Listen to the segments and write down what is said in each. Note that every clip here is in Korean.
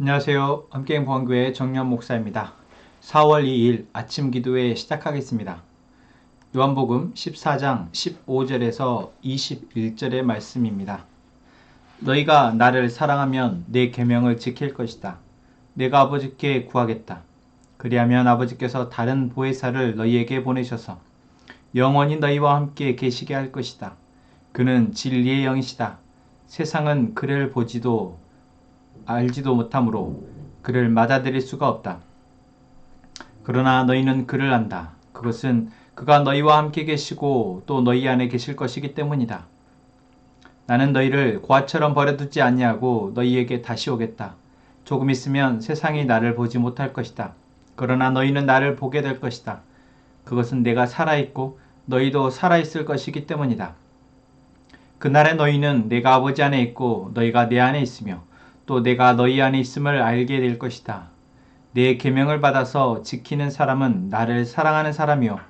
안녕하세요. 함께행보안교회 정연 목사입니다. 4월 2일 아침 기도회 시작하겠습니다. 요한복음 14장 15절에서 21절의 말씀입니다. 너희가 나를 사랑하면 내 계명을 지킬 것이다. 내가 아버지께 구하겠다. 그리하면 아버지께서 다른 보혜사를 너희에게 보내셔서 영원히 너희와 함께 계시게 할 것이다. 그는 진리의 영이시다. 세상은 그를 보지도 알지도 못하므로 그를 맞아들일 수가 없다. 그러나 너희는 그를 안다. 그것은 그가 너희와 함께 계시고 또 너희 안에 계실 것이기 때문이다. 나는 너희를 고아처럼 버려두지 아니하고 너희에게 다시 오겠다. 조금 있으면 세상이 나를 보지 못할 것이다. 그러나 너희는 나를 보게 될 것이다. 그것은 내가 살아있고 너희도 살아있을 것이기 때문이다. 그날에 너희는 내가 아버지 안에 있고 너희가 내 안에 있으며 또 내가 너희 안에 있음을 알게 될 것이다. 내 계명을 받아서 지키는 사람은 나를 사랑하는 사람이요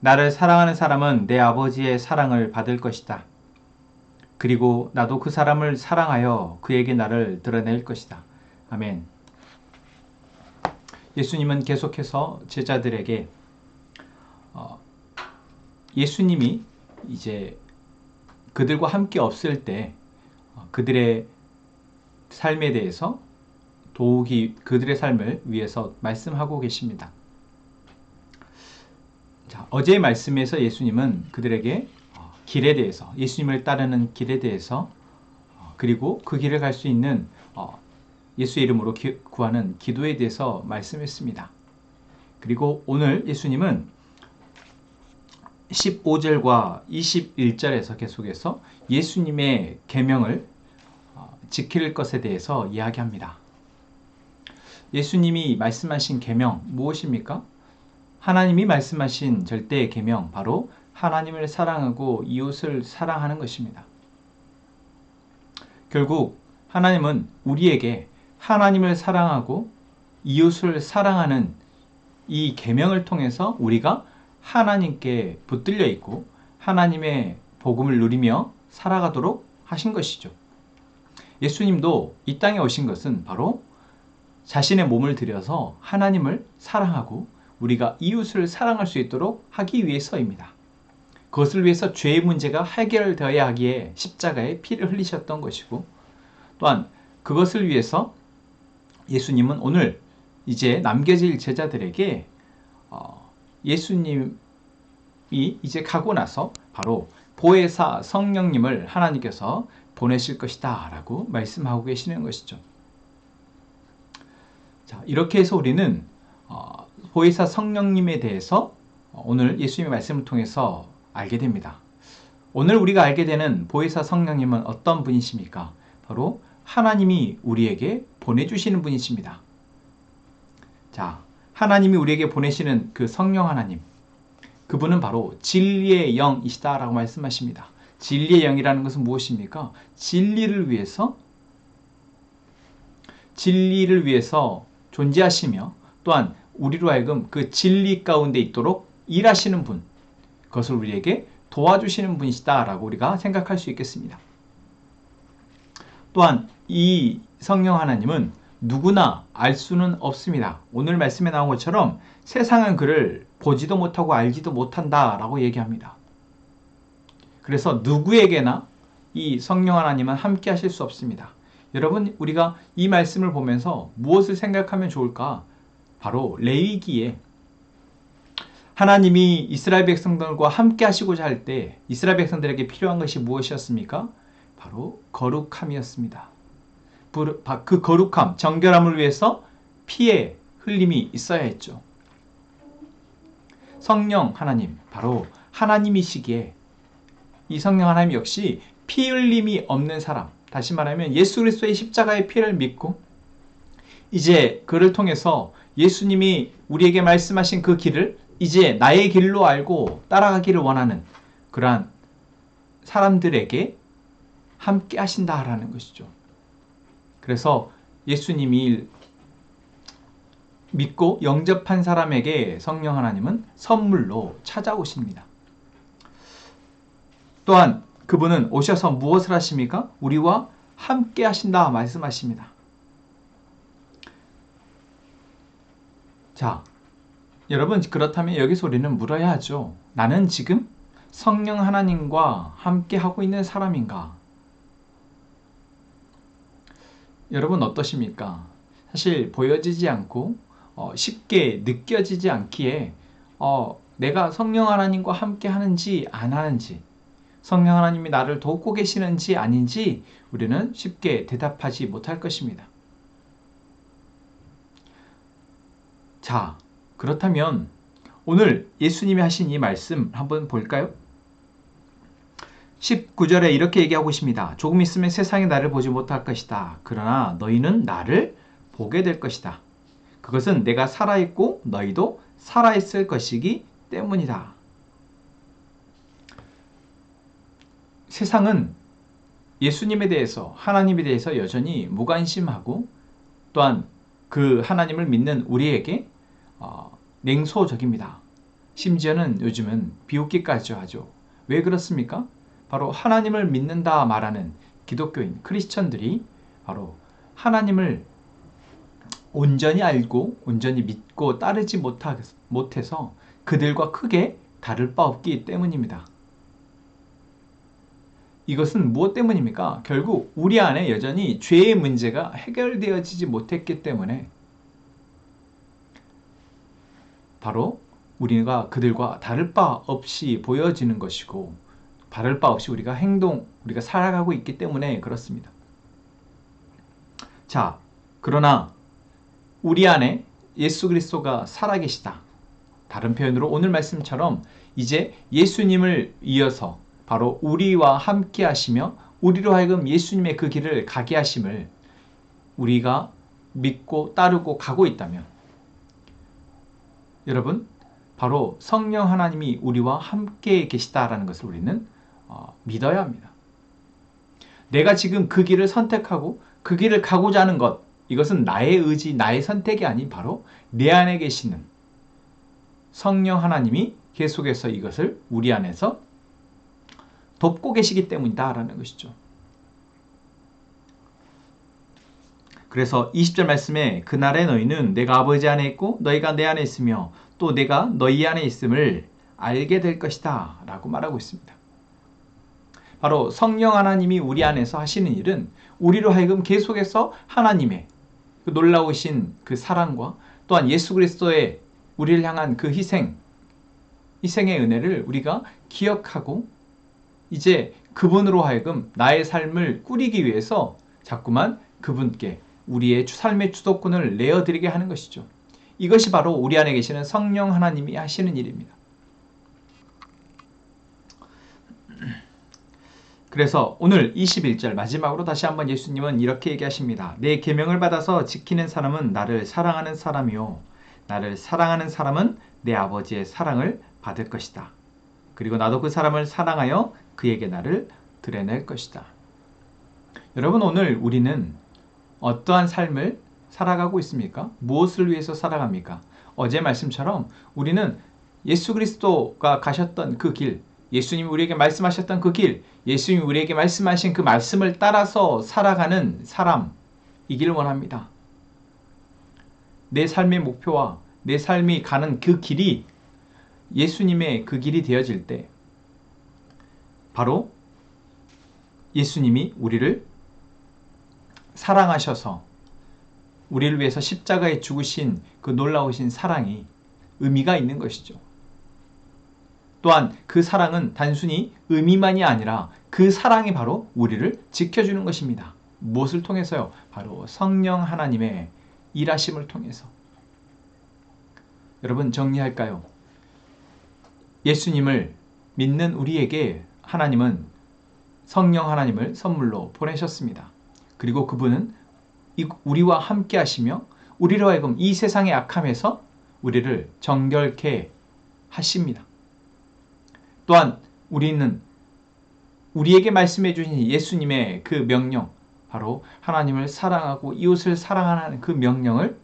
나를 사랑하는 사람은 내 아버지의 사랑을 받을 것이다. 그리고 나도 그 사람을 사랑하여 그에게 나를 드러낼 것이다. 아멘. 예수님은 계속해서 제자들에게 예수님이 이제 그들과 함께 없을 때 그들의 삶에 대해서 더욱이 그들의 삶을 위해서 말씀하고 계십니다. 자, 어제의 말씀에서 예수님은 그들에게 길에 대해서, 예수님을 따르는 길에 대해서, 그리고 그 길을 갈 수 있는 예수의 이름으로 구하는 기도에 대해서 말씀했습니다. 그리고 오늘 예수님은 15절과 21절에서 계속해서 예수님의 계명을 지킬 것에 대해서 이야기합니다. 예수님이 말씀하신 계명 무엇입니까? 하나님이 말씀하신 절대의 계명, 바로 하나님을 사랑하고 이웃을 사랑하는 것입니다. 결국 하나님은 우리에게 하나님을 사랑하고 이웃을 사랑하는 이 계명을 통해서 우리가 하나님께 붙들려 있고 하나님의 복음을 누리며 살아가도록 하신 것이죠. 예수님도 이 땅에 오신 것은 바로 자신의 몸을 들여서 하나님을 사랑하고 우리가 이웃을 사랑할 수 있도록 하기 위해서입니다. 그것을 위해서 죄의 문제가 해결되어야 하기에 십자가에 피를 흘리셨던 것이고, 또한 그것을 위해서 예수님은 오늘 이제 남겨질 제자들에게 예수님이 이제 가고 나서 바로 보혜사 성령님을 하나님께서 보내실 것이다 라고 말씀하고 계시는 것이죠. 자, 이렇게 해서 우리는 보혜사 성령님에 대해서 오늘 예수님의 말씀을 통해서 알게 됩니다. 오늘 우리가 알게 되는 보혜사 성령님은 어떤 분이십니까? 바로 하나님이 우리에게 보내주시는 분이십니다. 자, 하나님이 우리에게 보내시는 그 성령 하나님, 그분은 바로 진리의 영이시다라고 말씀하십니다. 진리의 영이라는 것은 무엇입니까? 진리를 위해서 존재하시며 또한 우리로 하여금 그 진리 가운데 있도록 일하시는 분, 그것을 우리에게 도와주시는 분이시다라고 우리가 생각할 수 있겠습니다. 또한 이 성령 하나님은 누구나 알 수는 없습니다. 오늘 말씀에 나온 것처럼 세상은 그를 보지도 못하고 알지도 못한다라고 얘기합니다. 그래서 누구에게나 이 성령 하나님은 함께 하실 수 없습니다. 여러분, 우리가 이 말씀을 보면서 무엇을 생각하면 좋을까? 바로 레위기에 하나님이 이스라엘 백성들과 함께 하시고자 할 때 이스라엘 백성들에게 필요한 것이 무엇이었습니까? 바로 거룩함이었습니다. 그 거룩함, 정결함을 위해서 피의 흘림이 있어야 했죠. 성령 하나님, 바로 하나님이시기에 이 성령 하나님 역시 피 흘림이 없는 사람, 다시 말하면 예수 그리스도의 십자가의 피를 믿고 이제 그를 통해서 예수님이 우리에게 말씀하신 그 길을 이제 나의 길로 알고 따라가기를 원하는 그러한 사람들에게 함께 하신다라는 것이죠. 그래서 예수님이 믿고 영접한 사람에게 성령 하나님은 선물로 찾아오십니다. 또한 그분은 오셔서 무엇을 하십니까? 우리와 함께 하신다 말씀하십니다. 자, 여러분 그렇다면 여기서 우리는 물어야 하죠. 나는 지금 성령 하나님과 함께 하고 있는 사람인가? 여러분 어떠십니까? 사실 보여지지 않고 쉽게 느껴지지 않기에 내가 성령 하나님과 함께 하는지 안 하는지, 성령 하나님이 나를 돕고 계시는지 아닌지 우리는 쉽게 대답하지 못할 것입니다. 자, 그렇다면 오늘 예수님이 하신 이 말씀 한번 볼까요? 19절에 이렇게 얘기하고 있습니다. 조금 있으면 세상이 나를 보지 못할 것이다. 그러나 너희는 나를 보게 될 것이다. 그것은 내가 살아있고 너희도 살아있을 것이기 때문이다. 세상은 예수님에 대해서, 하나님에 대해서 여전히 무관심하고 또한 그 하나님을 믿는 우리에게 냉소적입니다. 심지어는 요즘은 비웃기까지 하죠. 왜 그렇습니까? 바로 하나님을 믿는다 말하는 기독교인, 크리스천들이 바로 하나님을 온전히 알고 온전히 믿고 따르지 못해서 그들과 크게 다를 바 없기 때문입니다. 이것은 무엇 때문입니까? 결국 우리 안에 여전히 죄의 문제가 해결되어지지 못했기 때문에 바로 우리가 그들과 다를 바 없이 보여지는 것이고 다를 바 없이 우리가 살아가고 있기 때문에 그렇습니다. 자, 그러나 우리 안에 예수 그리스도가 살아계시다. 다른 표현으로 오늘 말씀처럼 이제 예수님을 이어서 바로 우리와 함께 하시며 우리로 하여금 예수님의 그 길을 가게 하심을 우리가 믿고 따르고 가고 있다면 여러분 바로 성령 하나님이 우리와 함께 계시다라는 것을 우리는 믿어야 합니다. 내가 지금 그 길을 선택하고 그 길을 가고자 하는 것, 이것은 나의 의지, 나의 선택이 아닌 바로 내 안에 계시는 성령 하나님이 계속해서 이것을 우리 안에서 돕고 계시기 때문이다라는 것이죠. 그래서 20절 말씀에 그날에 너희는 내가 아버지 안에 있고 너희가 내 안에 있으며 또 내가 너희 안에 있음을 알게 될 것이다 라고 말하고 있습니다. 바로 성령 하나님이 우리 안에서 하시는 일은 우리로 하여금 계속해서 하나님의 그 놀라우신 그 사랑과 또한 예수 그리스도의 우리를 향한 그 희생의 은혜를 우리가 기억하고 이제 그분으로 하여금 나의 삶을 꾸리기 위해서 자꾸만 그분께 우리의 삶의 주도권을 내어드리게 하는 것이죠. 이것이 바로 우리 안에 계시는 성령 하나님이 하시는 일입니다. 그래서 오늘 21절 마지막으로 다시 한번 예수님은 이렇게 얘기하십니다. 내 계명을 받아서 지키는 사람은 나를 사랑하는 사람이요 나를 사랑하는 사람은 내 아버지의 사랑을 받을 것이다. 그리고 나도 그 사람을 사랑하여 그에게 나를 드러낼 것이다. 여러분 오늘 우리는 어떠한 삶을 살아가고 있습니까? 무엇을 위해서 살아갑니까? 어제 말씀처럼 우리는 예수 그리스도가 가셨던 그 길, 예수님이 우리에게 말씀하셨던 그 길, 예수님이 우리에게 말씀하신 그 말씀을 따라서 살아가는 사람이길 원합니다. 내 삶의 목표와 내 삶이 가는 그 길이 예수님의 그 길이 되어질 때 바로 예수님이 우리를 사랑하셔서 우리를 위해서 십자가에 죽으신 그 놀라우신 사랑이 의미가 있는 것이죠. 또한 그 사랑은 단순히 의미만이 아니라 그 사랑이 바로 우리를 지켜주는 것입니다. 무엇을 통해서요? 바로 성령 하나님의 일하심을 통해서. 여러분 정리할까요? 예수님을 믿는 우리에게 하나님은 성령 하나님을 선물로 보내셨습니다. 그리고 그분은 우리와 함께 하시며 우리로 하여금 이 세상의 악함에서 우리를 정결케 하십니다. 또한 우리는 우리에게 말씀해 주신 예수님의 그 명령, 바로 하나님을 사랑하고 이웃을 사랑하는 그 명령을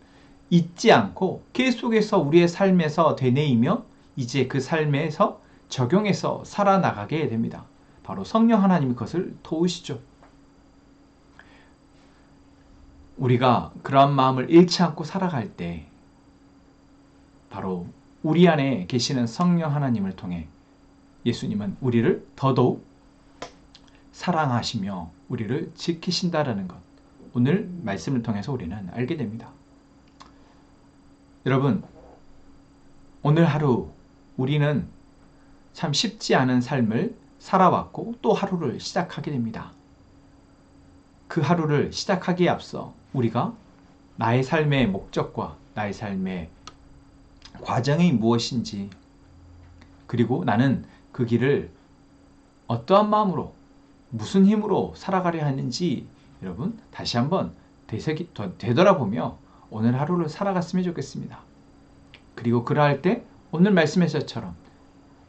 잊지 않고 계속해서 우리의 삶에서 되뇌이며 이제 그 삶에서 적용해서 살아나가게 됩니다. 바로 성령 하나님이 그것을 도우시죠. 우리가 그러한 마음을 잃지 않고 살아갈 때 바로 우리 안에 계시는 성령 하나님을 통해 예수님은 우리를 더더욱 사랑하시며 우리를 지키신다라는 것, 오늘 말씀을 통해서 우리는 알게 됩니다. 여러분, 오늘 하루 우리는 참 쉽지 않은 삶을 살아왔고 또 하루를 시작하게 됩니다. 그 하루를 시작하기에 앞서 우리가 나의 삶의 목적과 나의 삶의 과정이 무엇인지, 그리고 나는 그 길을 어떠한 마음으로 무슨 힘으로 살아가려 하는지 여러분 다시 한번 되돌아보며 오늘 하루를 살아갔으면 좋겠습니다. 그리고 그러할 때 오늘 말씀에서처럼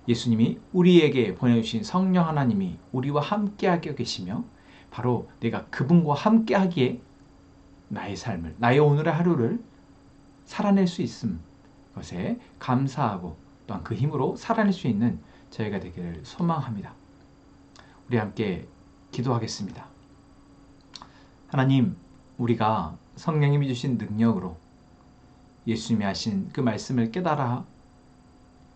예수님이 우리에게 보내주신 성령 하나님이 우리와 함께하게 계시며 바로 내가 그분과 함께하기에 나의 삶을, 나의 오늘의 하루를 살아낼 수 있음 것에 감사하고 또한 그 힘으로 살아낼 수 있는 저희가 되기를 소망합니다. 우리 함께 기도하겠습니다. 하나님, 우리가 성령님이 주신 능력으로 예수님이 하신 그 말씀을 깨달아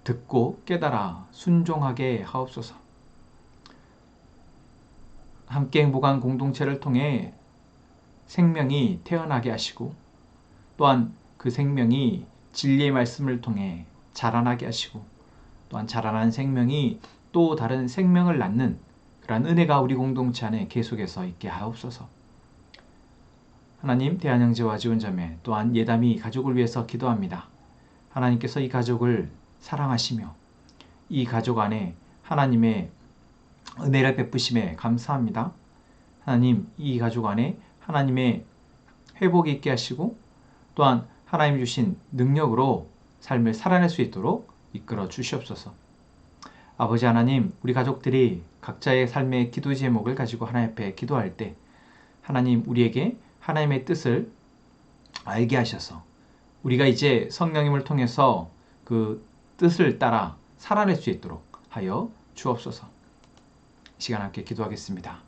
듣고 깨달아 순종하게 하옵소서. 함께 행복한 공동체를 통해 생명이 태어나게 하시고 또한 그 생명이 진리의 말씀을 통해 자라나게 하시고 또한 자라난 생명이 또 다른 생명을 낳는 그러한 은혜가 우리 공동체 안에 계속해서 있게 하옵소서. 하나님, 대한형제와 지원자매 또한 예담이 가족을 위해서 기도합니다. 하나님께서 이 가족을 사랑하시며 이 가족 안에 하나님의 은혜를 베푸심에 감사합니다. 하나님, 이 가족 안에 하나님의 회복이 있게 하시고 또한 하나님 주신 능력으로 삶을 살아낼 수 있도록 이끌어 주시옵소서. 아버지 하나님, 우리 가족들이 각자의 삶의 기도 제목을 가지고 하나님 앞에 기도할 때 하나님 우리에게 하나님의 뜻을 알게 하셔서 우리가 이제 성령님을 통해서 그 뜻을 따라 살아낼 수 있도록 하여 주옵소서. 이 시간 함께 기도하겠습니다.